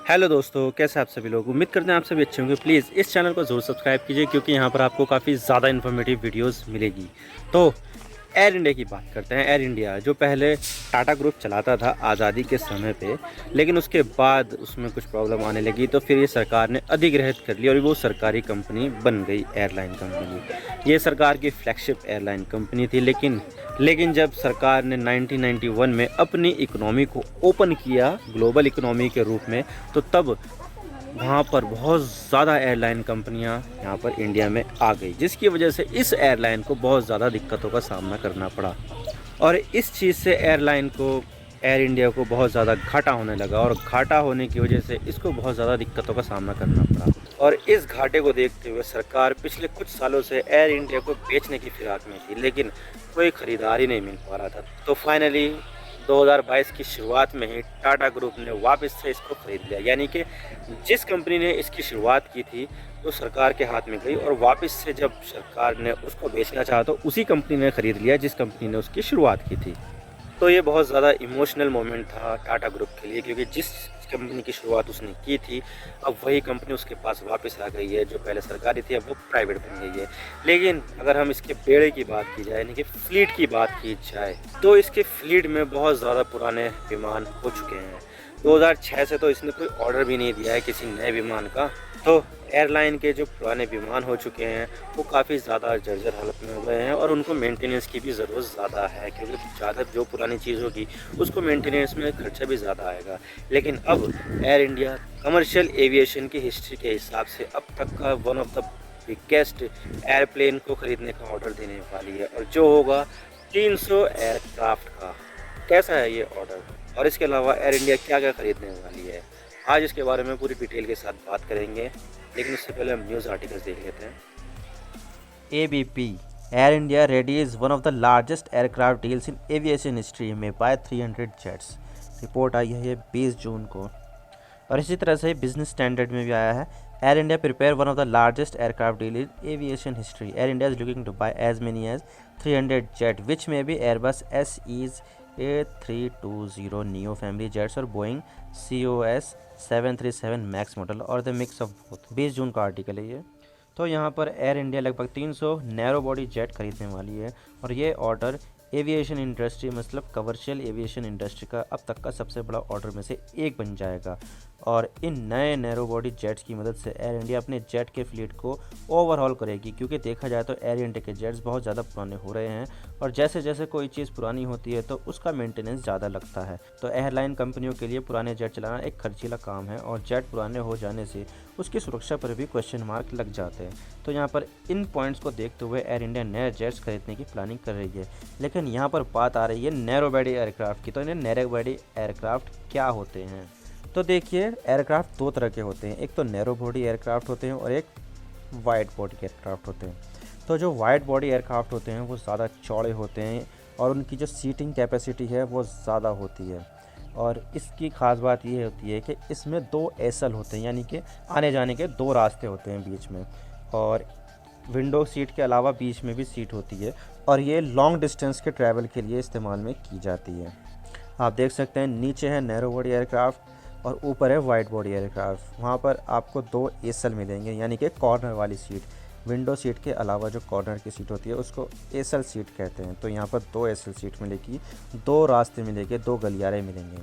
Hello दोस्तों, कैसे आप सभी लोग। उम्मीद करते हैं आप सभी अच्छे होंगे। प्लीज़ इस चैनल को ज़रूर सब्सक्राइब कीजिए क्योंकि यहाँ पर आपको काफ़ी ज़्यादा इन्फॉर्मेटिव वीडियोस मिलेगी। तो एयर इंडिया की बात करते हैं। एयर इंडिया जो पहले टाटा ग्रुप चलाता था आज़ादी के समय पे, लेकिन उसके बाद उसमें कुछ प्रॉब्लम आने लगी तो फिर ये सरकार ने अधिग्रहित कर लिया और वो सरकारी कंपनी बन गई, एयरलाइन कंपनी। ये सरकार की फ्लैगशिप एयरलाइन कंपनी थी, लेकिन जब सरकार ने 1991 में अपनी इकोनॉमी को ओपन किया ग्लोबल इकोनॉमी के रूप में, तो तब वहाँ पर बहुत ज़्यादा एयरलाइन कंपनियाँ यहाँ पर इंडिया में आ गई, जिसकी वजह से इस एयरलाइन को बहुत ज़्यादा दिक्कतों का सामना करना पड़ा। और इस चीज़ से एयरलाइन को, एयर इंडिया को बहुत ज़्यादा घाटा होने लगा और घाटा होने की वजह से इसको बहुत ज़्यादा दिक्कतों का सामना करना पड़ा। और इस घाटे को देखते हुए सरकार पिछले कुछ सालों से एयर इंडिया को बेचने की फिराक में थी, लेकिन कोई ख़रीदार ही नहीं मिल पा रहा था। तो फाइनली 2022 की शुरुआत में ही टाटा ग्रुप ने वापस से इसको ख़रीद लिया, यानी कि जिस कंपनी ने इसकी शुरुआत की थी वो सरकार के हाथ में गई और वापस से जब सरकार ने उसको बेचना चाहा तो उसी कंपनी ने ख़रीद लिया जिस कंपनी ने उसकी शुरुआत की थी। तो ये बहुत ज़्यादा इमोशनल मोमेंट था टाटा ग्रुप के लिए, क्योंकि जिस कंपनी की शुरुआत उसने की थी अब वही कंपनी उसके पास वापस आ गई है। जो पहले सरकारी थी अब वो प्राइवेट बन गई है। लेकिन अगर हम इसके बेड़े की बात की जाए, यानी कि फ्लीट की बात की जाए, तो इसके फ्लीट में बहुत ज़्यादा पुराने विमान हो चुके हैं। 2006 से तो इसने कोई ऑर्डर भी नहीं दिया है किसी नए विमान का। तो एयरलाइन के जो पुराने विमान हो चुके हैं वो काफ़ी ज़्यादा जर्जर हालत में हो गए हैं और उनको मेंटेनेंस की भी ज़रूरत ज़्यादा है, क्योंकि ज़्यादा जो पुरानी चीज़ होगी उसको मेंटेनेंस में खर्चा भी ज़्यादा आएगा। लेकिन अब एयर इंडिया कमर्शियल एविएशन की हिस्ट्री के हिसाब से अब तक का one of the biggest airplane को ख़रीदने का ऑर्डर देने वाली है, और जो होगा 300 एयरक्राफ्ट का। कैसा है ये ऑर्डर, और इसके अलावा एयर इंडिया क्या क्या खरीदने वाली है, आज इसके बारे में पूरी डिटेल के साथ बात करेंगे। लेकिन उससे पहले हम न्यूज़ आर्टिकल्स देख लेते हैं। ABP Air India readies one of the largest aircraft deals in aviation history में बाय 300 जेट्स। रिपोर्ट आई है ये 20 जून को। और इसी तरह से बिजनेस स्टैंडर्ड में भी आया है, Air India prepare one of the largest aircraft deal in aviation history. Air India is looking to buy as many as 300 jet which maybe Airbus SEs A320 neo family jets और Boeing COS 737 max model और the mix of both. 20 June का article है ये। तो यहाँ पर air India लगभग 300 narrow body jet खरीदने वाली है और ये ऑर्डर एविएशन इंडस्ट्री मतलब कमर्शियल एविएशन इंडस्ट्री का अब तक का सबसे बड़ा ऑर्डर में से एक बन जाएगा। और इन नए नैरो बॉडी जेट्स की मदद से एयर इंडिया अपने जेट के फ्लीट को ओवरहॉल करेगी, क्योंकि देखा जाए तो एयर इंडिया के जेट्स बहुत ज़्यादा पुराने हो रहे हैं और जैसे जैसे कोई चीज़ पुरानी होती है तो उसका मेंटेनेंस ज़्यादा लगता है। तो एयरलाइन कंपनियों के लिए पुराने जेट चलाना एक खर्चीला काम है और जेट पुराने हो जाने से उसकी सुरक्षा पर भी क्वेश्चन मार्क लग जाते हैं। तो यहाँ पर इन पॉइंट्स को देखते हुए एयर इंडिया नए जेट्स खरीदने की प्लानिंग कर रही है। लेकिन यहाँ पर बात आ रही है नैरो बॉडी एयरक्राफ्ट की। तो इन्हें नैरो बॉडी एयरक्राफ्ट क्या होते हैं? तो देखिए, एयरक्राफ्ट दो तरह के होते हैं, एक तो नैरो बॉडी एयरक्राफ्ट होते हैं और एक वाइड बॉडी एयरक्राफ्ट होते हैं। तो जो वाइड बॉडी एयरक्राफ्ट होते हैं वो ज़्यादा चौड़े होते हैं और उनकी जो सीटिंग कैपेसिटी है वो ज़्यादा होती है। और इसकी ख़ास बात ये होती है कि इसमें 2 एसल होते हैं, यानी कि आने जाने के 2 रास्ते होते हैं बीच में, और विंडो सीट के अलावा बीच में भी सीट होती है और ये लॉन्ग डिस्टेंस के ट्रैवल के लिए इस्तेमाल में की जाती है। आप देख सकते हैं नीचे है नैरो बॉडी एयरक्राफ्ट और ऊपर है वाइड बॉडी एयरक्राफ्ट। वहाँ पर आपको 2 एसल मिलेंगे, यानी कि कॉर्नर वाली सीट। विंडो सीट के अलावा जो कॉर्नर की सीट होती है उसको एसल सीट कहते हैं। तो यहाँ पर 2 एसल सीट मिलेगी, 2 रास्ते मिलेंगे, 2 गलियारे मिलेंगे।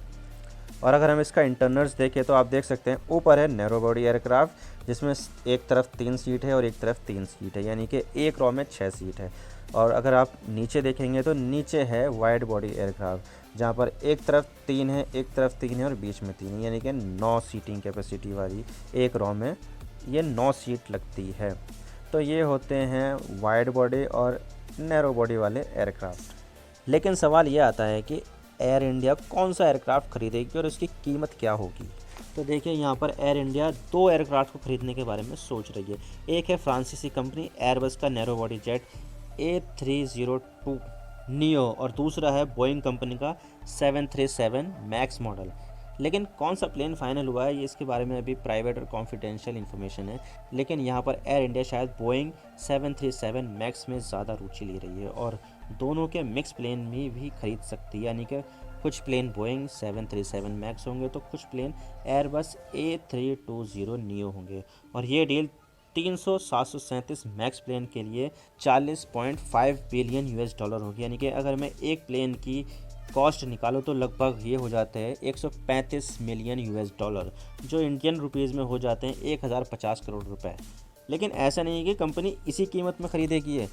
और अगर हम इसका इंटरनल्स देखें तो आप देख सकते हैं ऊपर है नैरो बॉडी एयरक्राफ्ट जिसमें एक तरफ 3 सीट है और एक तरफ 3 सीट है, यानी कि एक रॉ में 6 सीट है। और अगर आप नीचे देखेंगे तो नीचे है वाइड बॉडी एयरक्राफ्ट जहाँ पर एक तरफ 3 है, एक तरफ 3 है और बीच में 3 है, यानी कि 9 सीटिंग कैपेसिटी वाली एक रॉ में ये 9 सीट लगती है। तो ये होते हैं वाइड बॉडी और नैरो बॉडी वाले एयरक्राफ्ट। लेकिन सवाल ये आता है कि एयर इंडिया कौन सा एयरक्राफ्ट खरीदेगी और उसकी कीमत क्या होगी? तो देखिए, यहाँ पर एयर इंडिया 2 एयरक्राफ्ट को खरीदने के बारे में सोच रही है। एक है फ्रांसीसी कंपनी एयरबस का narrow body jet A302 neo और दूसरा है बोइंग कंपनी का 737 मैक्स मॉडल। लेकिन कौन सा प्लेन फाइनल हुआ है ये इसके बारे में अभी प्राइवेट और कॉन्फिडेंशियल इन्फॉर्मेशन है। लेकिन यहाँ पर एयर इंडिया शायद बोइंग 737 मैक्स में ज़्यादा रुचि ले रही है और दोनों के मिक्स प्लेन में भी खरीद सकती है, यानी कि कुछ प्लेन बोइंग 737 मैक्स होंगे तो कुछ प्लेन एयरबस A320 नियो होंगे। और ये डील 300-737 मैक्स प्लेन के लिए 40.5 बिलियन यूएस डॉलर होगी। यानी कि अगर मैं एक प्लेन की कॉस्ट निकालो तो लगभग ये हो जाते हैं 135 मिलियन यूएस डॉलर, जो इंडियन रुपीज़ में हो जाते हैं 1050 करोड़ रुपए। लेकिन ऐसा नहीं है कि कंपनी इसी कीमत में ख़रीदेगी है।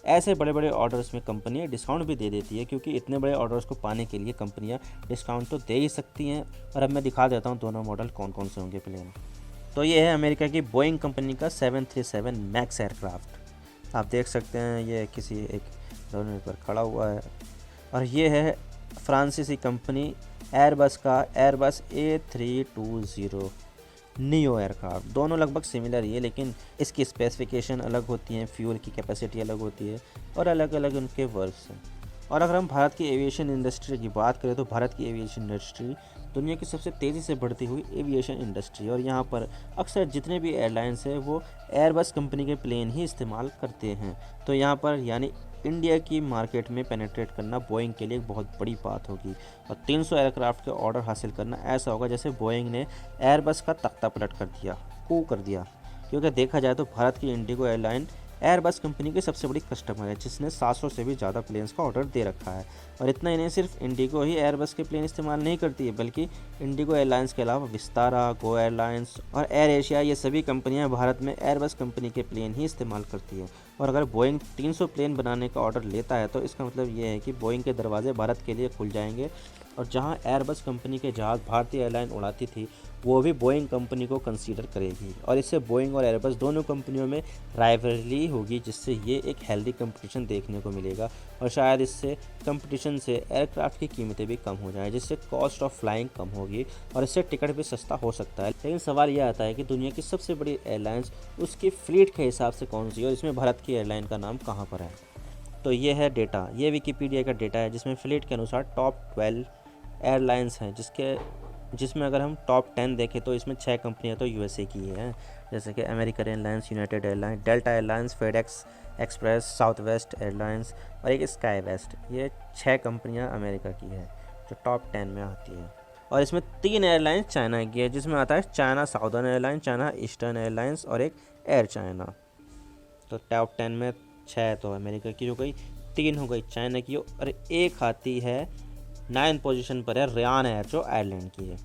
ऐसे बड़े बड़े ऑर्डर्स में कंपनियां डिस्काउंट भी दे देती है, क्योंकि इतने बड़े ऑर्डर्स को पाने के लिए कंपनियां डिस्काउंट तो दे ही सकती हैं। और अब मैं दिखा देता हूं दोनों मॉडल कौन कौन से होंगे प्लेन। तो ये है अमेरिका की बोइंग कंपनी का 737 मैक्स एयरक्राफ्ट। आप देख सकते हैं ये किसी एक रनवे पर खड़ा हुआ है। और ये है फ्रांसीसी कंपनी एयरबस का एयरबस A320 नियो एयरक्राफ्ट। दोनों लगभग सिमिलर ही है, लेकिन इसकी स्पेसिफिकेशन अलग होती हैं, फ्यूल की कैपेसिटी अलग होती है और अलग अलग उनके वर्क्स हैं। और अगर हम भारत की एविएशन इंडस्ट्री की बात करें तो भारत की एविएशन इंडस्ट्री दुनिया की सबसे तेज़ी से बढ़ती हुई एविएशन इंडस्ट्री। और यहाँ पर अक्सर जितने भी एयरलाइंस हैं वो एयरबस कंपनी के प्लेन ही इस्तेमाल करते हैं। तो यहाँ पर यानी इंडिया की मार्केट में पेनिट्रेट करना बोइंग के लिए एक बहुत बड़ी बात होगी। और 300 एयरक्राफ्ट के ऑर्डर हासिल करना ऐसा होगा जैसे बोइंग ने एयरबस का तख्ता पलट कर दिया, कर दिया। क्योंकि देखा जाए तो भारत की इंडिगो एयरलाइन एयरबस कंपनी की सबसे बड़ी कस्टमर है, जिसने 700 से भी ज़्यादा प्लेन्स का ऑर्डर दे रखा है। और इतना ही नहीं, सिर्फ इंडिगो ही एयरबस के प्लेन इस्तेमाल नहीं करती है, बल्कि इंडिगो एयरलाइंस के अलावा विस्तारा, गो एयरलाइंस और एयर एशिया, ये सभी कंपनियां भारत में एयरबस कंपनी के प्लेन ही इस्तेमाल करती हैं। और अगर बोइंग 300 प्लेन बनाने का ऑर्डर लेता है तो इसका मतलब ये है कि बोइंग के दरवाजे भारत के लिए खुल जाएंगे। और जहां एयरबस कंपनी के जहाज़ भारतीय एयरलाइन उड़ाती थी वो भी बोइंग कंपनी को कंसीडर करेगी। और इससे बोइंग और एयरबस दोनों कंपनियों में राइवलरी होगी, जिससे ये एक हेल्दी कंपटीशन देखने को मिलेगा। और शायद इससे कंपटीशन से एयरक्राफ्ट की कीमतें भी कम हो जाएं, जिससे कॉस्ट ऑफ फ्लाइंग कम होगी और इससे टिकट भी सस्ता हो सकता है। लेकिन सवाल यह आता है कि दुनिया की सबसे बड़ी एयरलाइंस उसकी फ्लीट के हिसाब से कौन सी है और इसमें भारत की एयरलाइन का नाम कहाँ पर है। तो ये है डेटा, ये विकीपीडिया का डेटा है, जिसमें फ्लीट के अनुसार टॉप 12 एयरलाइंस हैं, जिसमें अगर हम टॉप 10 देखें तो इसमें 6 कंपनियां तो यूएसए की हैं, जैसे कि American airlines, United airlines, delta airlines, FedEx express, south west airlines और एक स्काई वेस्ट। ये 6 कंपनियां अमेरिका की हैं जो टॉप 10 में आती हैं। और इसमें 3 एयरलाइंस चाइना की है, जिसमें आता है China southern airlines, China eastern airlines और एक एयर चाइना। तो टॉप 10 में 6 तो अमेरिका की हो गई, 3 हो गई चाइना की और एक आती है 9 पोजीशन पर है रियान एयर जो आयरलैंड की है।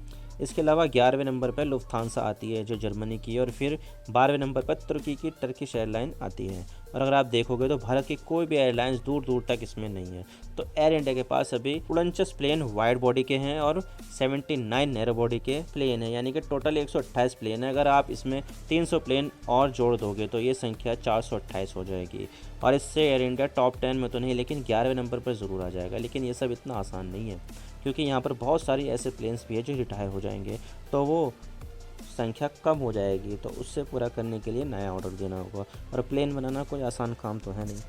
इसके अलावा 11वें नंबर पर लुफ्थांसा आती है जो जर्मनी की है और फिर 12वें नंबर पर तुर्की की टर्किश एयरलाइन आती है। और अगर आप देखोगे तो भारत की कोई भी एयरलाइंस दूर दूर तक इसमें नहीं है। तो एयर इंडिया के पास अभी 49 प्लेन वाइड बॉडी के हैं और 79 नैरो बॉडी के प्लेन हैं, यानी कि टोटल 128 प्लेन है। अगर आप इसमें 300 प्लेन और जोड़ दोगे तो ये संख्या 428 हो जाएगी। और इससे एयर इंडिया टॉप 10 में तो नहीं लेकिन 11वें नंबर पर ज़रूर आ जाएगा। लेकिन ये सब इतना आसान नहीं है, क्योंकि यहाँ पर बहुत सारी ऐसे प्लेन्स भी है जो रिटायर हो जाएंगे, तो वो संख्या कम हो जाएगी। तो उससे पूरा करने के लिए नया ऑर्डर देना होगा। और प्लेन बनाना कोई आसान काम तो है नहीं।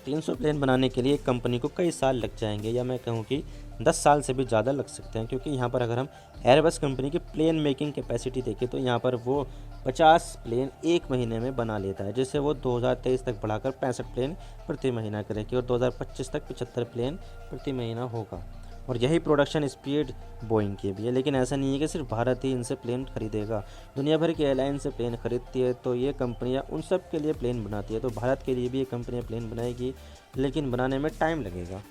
300 प्लेन बनाने के लिए एक कंपनी को कई साल लग जाएंगे, या मैं कहूँ कि 10 साल से भी ज़्यादा लग सकते हैं। क्योंकि यहाँ पर अगर हम एयरबस कंपनी की प्लेन मेकिंग कैपेसिटी देखें तो यहाँ पर वो 50 प्लेन एक महीने में बना लेता है, जिससे वो 2023 तक बढ़ाकर 65 प्लेन प्रति महीना करेगी और 2025 तक 75 प्लेन प्रति महीना होगा। और यही प्रोडक्शन स्पीड बोइंग की भी है। लेकिन ऐसा नहीं है कि सिर्फ भारत ही इनसे प्लेन खरीदेगा, दुनिया भर की एयरलाइन से प्लेन खरीदती है, तो ये कंपनियां उन सब के लिए प्लेन बनाती है। तो भारत के लिए भी ये कंपनियां प्लेन बनाएगी, लेकिन बनाने में टाइम लगेगा।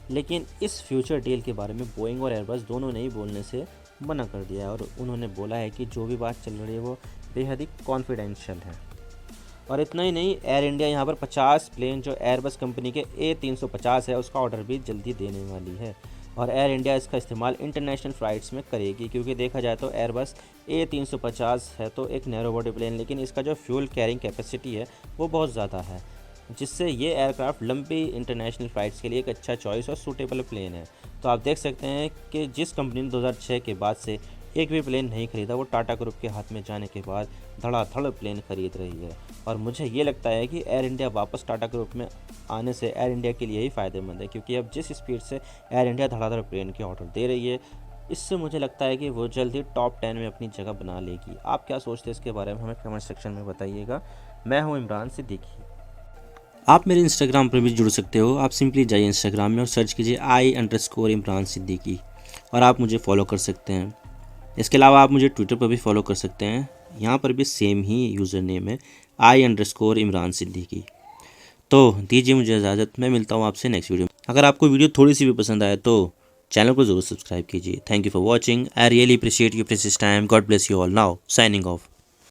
लेकिन इस फ्यूचर डील के बारे में बोइंग और एयरबस दोनों ने ही बोलने से मना कर दिया है और उन्होंने बोला है कि जो भी बात चल रही है वो बेहद ही कॉन्फिडेंशियल है। और इतना ही नहीं, एयर इंडिया यहाँ पर 50 प्लेन जो एयरबस कंपनी के A350 है उसका ऑर्डर भी जल्दी देने वाली है। और एयर इंडिया इसका इस्तेमाल इंटरनेशनल फ़्लाइट्स में करेगी, क्योंकि देखा जाए तो एयरबस A350 है तो एक नैरो बॉडी प्लेन, लेकिन इसका जो फ्यूल कैरिंग कैपेसिटी है वो बहुत ज़्यादा है, जिससे ये एयरक्राफ्ट लंबी इंटरनेशनल फ़्लाइट्स के लिए एक अच्छा चॉइस और सूटेबल प्लेन है। तो आप देख सकते हैं कि जिस कंपनी ने 2006 के बाद से एक भी प्लेन नहीं खरीदा, वो टाटा ग्रुप के हाथ में जाने के बाद धड़ाधड़ प्लेन खरीद रही है। और मुझे ये लगता है कि एयर इंडिया वापस टाटा ग्रुप में आने से एयर इंडिया के लिए ही फ़ायदेमंद है, क्योंकि अब जिस स्पीड से एयर इंडिया धड़ाधड़ प्लेन के ऑर्डर दे रही है, इससे मुझे लगता है कि वो जल्दी टॉप 10 में अपनी जगह बना लेगी। आप क्या सोचते हैं इसके बारे में, हमें कमेंट सेक्शन में बताइएगा। मैं हूँ इमरान सिद्दीकी। आप मेरे इंस्टाग्राम पर भी जुड़ सकते हो। आप सिंपली जाइए इंस्टाग्राम में और सर्च कीजिए I_Imran Siddiqui। और आप मुझे फॉलो कर सकते हैं। इसके अलावा आप मुझे ट्विटर पर भी फॉलो कर सकते हैं, यहाँ पर भी सेम ही यूज़र नेम है I_इमरान सिद्दीकी। तो दीजिए मुझे इजाज़त, मैं मिलता हूँ आपसे नेक्स्ट वीडियो में। अगर आपको वीडियो थोड़ी सी भी पसंद आए तो चैनल को ज़रूर सब्सक्राइब कीजिए। Thank you for watching. I really appreciate you precious time. God bless you all. Now signing off.